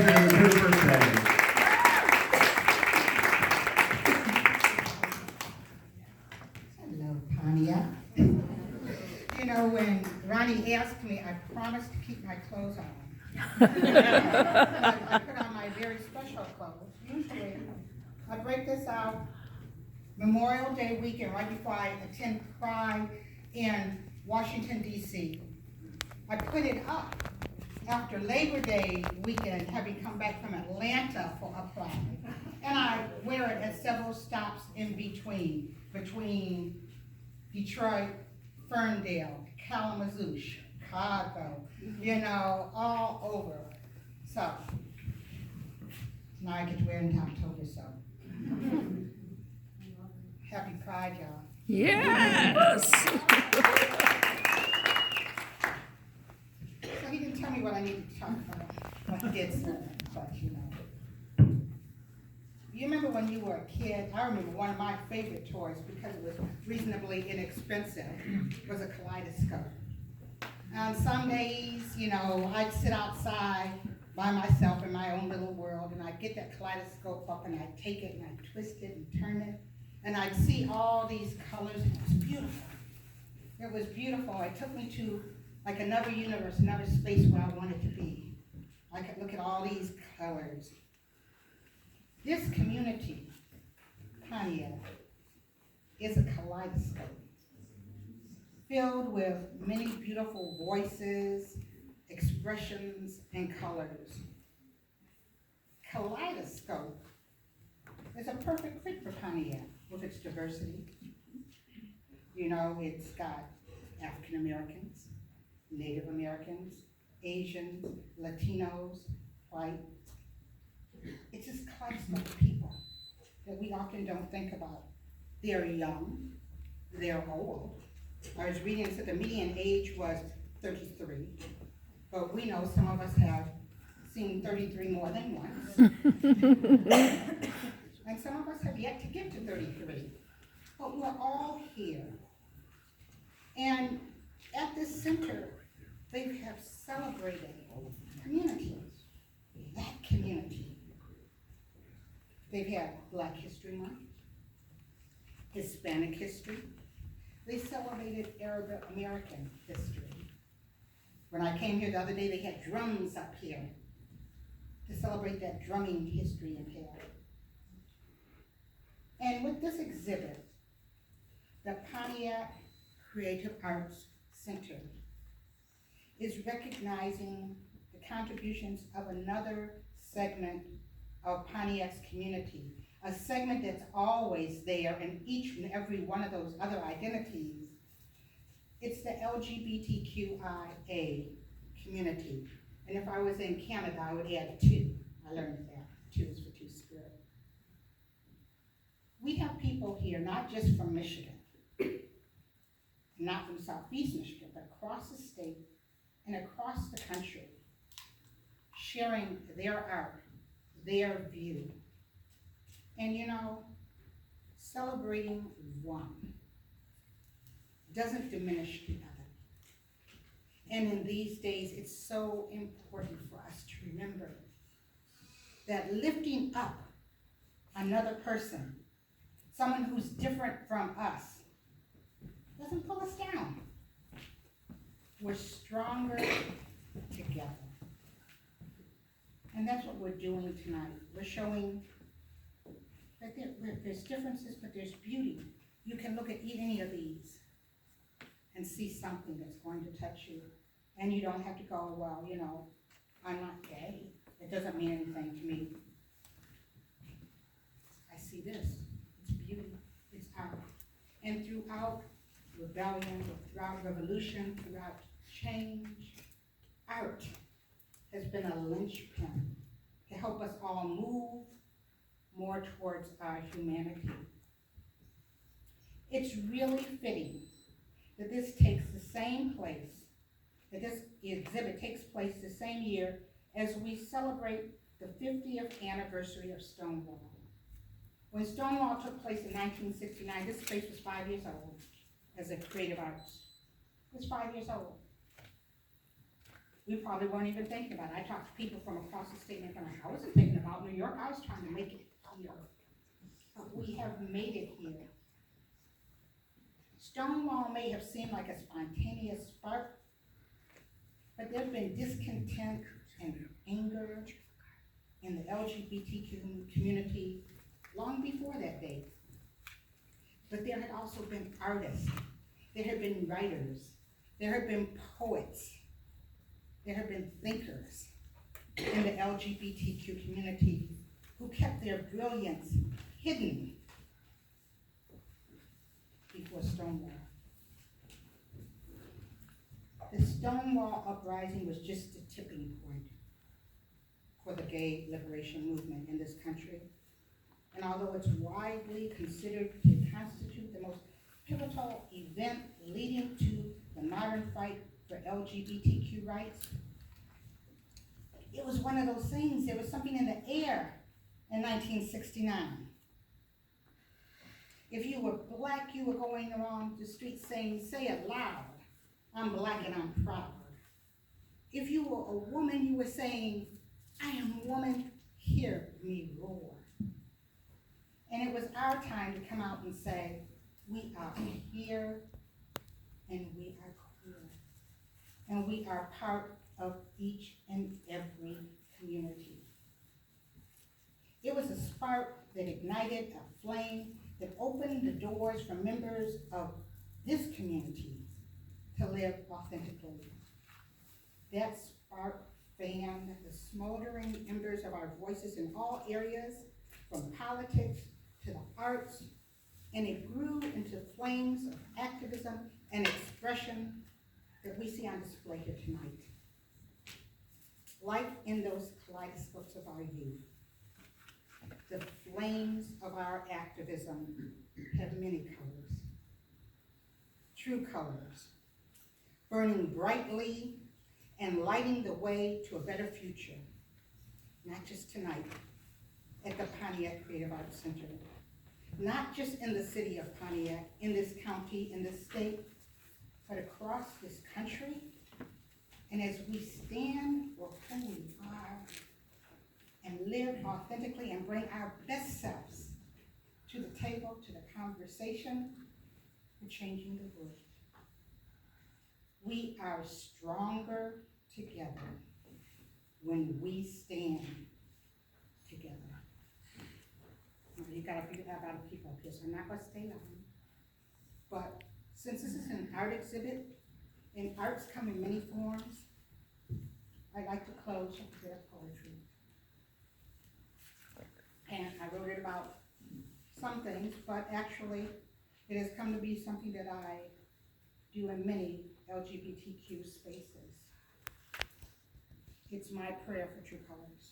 it was her birthday. Hello, Pontiac. You know, when Ronnie asked me, I promised to keep my clothes on. I put on my very special clothes. Usually, I break this out Memorial Day weekend, right before I attend Pride in Washington, D.C. I put it up after Labor Day weekend, having come back from Atlanta for a Pride. And I wear it at several stops in between Detroit, Ferndale, Kalamazoo, Chicago, you know, all over. So, now I get to wear it in October, so. Happy Pride, y'all. Yes. So he didn't tell me what I needed to talk about, what he did say, but you know. You remember when you were a kid? I remember one of my favorite toys, because it was reasonably inexpensive, was a Kaleidoscope. On some days, you know, I'd sit outside by myself in my own little world, and I'd get that Kaleidoscope up, and I'd take it, and I'd twist it and turn it, and I'd see all these colors, and it was beautiful. It was beautiful. It took me to like another universe, another space where I wanted to be. I could look at all these colors. This community, Pontiac, is a kaleidoscope filled with many beautiful voices, expressions, and colors. Kaleidoscope is a perfect fit for Pontiac with its diversity. You know, it's got African Americans, Native Americans, Asians, Latinos, white. It's just kaleidoscope of people that we often don't think about. They're young, they're old. I was reading, it said the median age was 33, but we know some of us have seen 33 more than once. And some of us have yet to get to 33, but we're all here. And at this center, they have celebrated community, that community. They've had Black History Month, Hispanic history. They celebrated Arab American history. When I came here the other day, they had drums up here to celebrate that drumming history and tale. And with this exhibit, the Pontiac Creative Arts Center is recognizing the contributions of another segment of Pontiac's community, a segment that's always there in each and every one of those other identities. It's the LGBTQIA community. And if I was in Canada, I would add 2. I learned that. 2 is for Two-Spirit. We have people here, not just from Michigan, not from Southeast Michigan, but across the state and across the country, sharing their art, their view. And you know, celebrating one doesn't diminish the other. And in these days, it's so important for us to remember that lifting up another person, someone who's different from us, doesn't pull us down. We're stronger together. And that's what we're doing tonight. We're showing that there's differences, but there's beauty. You can look at any of these and see something that's going to touch you. And you don't have to go, well, you know, I'm not gay. It doesn't mean anything to me. I see this. It's beauty. It's art. And throughout rebellion, throughout revolution, throughout change, art has been a linchpin to help us all move more towards our humanity. It's really fitting that this takes the same place, that this exhibit takes place the same year as we celebrate the 50th anniversary of Stonewall. When Stonewall took place in 1969, this space was 5 years old as a creative arts. It was 5 years old. we probably weren't even thinking about it. I talked to people from across the state and they're like, I wasn't thinking about New York, I was trying to make it here. But we have made it here. Stonewall may have seemed like a spontaneous spark, but there's been discontent and anger in the LGBTQ community long before that date. But there had also been artists, there had been writers, there had been poets, there have been thinkers in the LGBTQ community who kept their brilliance hidden before Stonewall. The Stonewall uprising was just a tipping point for the gay liberation movement in this country. And although it's widely considered to constitute the most pivotal event leading to the modern fight for LGBTQ rights, it was one of those things, there was something in the air in 1969. If you were black, you were going around the street saying, say it loud, I'm black and I'm proud. If you were a woman, you were saying, I am a woman, hear me roar. And it was our time to come out and say, we are here and we are queer. And we are part of each and every community. It was a spark that ignited a flame that opened the doors for members of this community to live authentically. That spark fanned the smoldering embers of our voices in all areas, from politics to the arts, and it grew into flames of activism and expression that we see on display here tonight. Like in those kaleidoscopes of our youth, the flames of our activism have many colors, true colors, burning brightly and lighting the way to a better future, not just tonight at the Pontiac Creative Arts Center, not just in the city of Pontiac, in this county, in this state, but across this country. And as we stand for who we are and live authentically and bring our best selves to the table, to the conversation, we're changing the world. We are stronger together when we stand together. You gotta be about to people up here, so I'm not gonna stay long. But since this is an art exhibit, and arts come in many forms, I'd like to close with a bit of poetry. And I wrote it about some things, but actually it has come to be something that I do in many LGBTQ spaces. It's my prayer for true colors.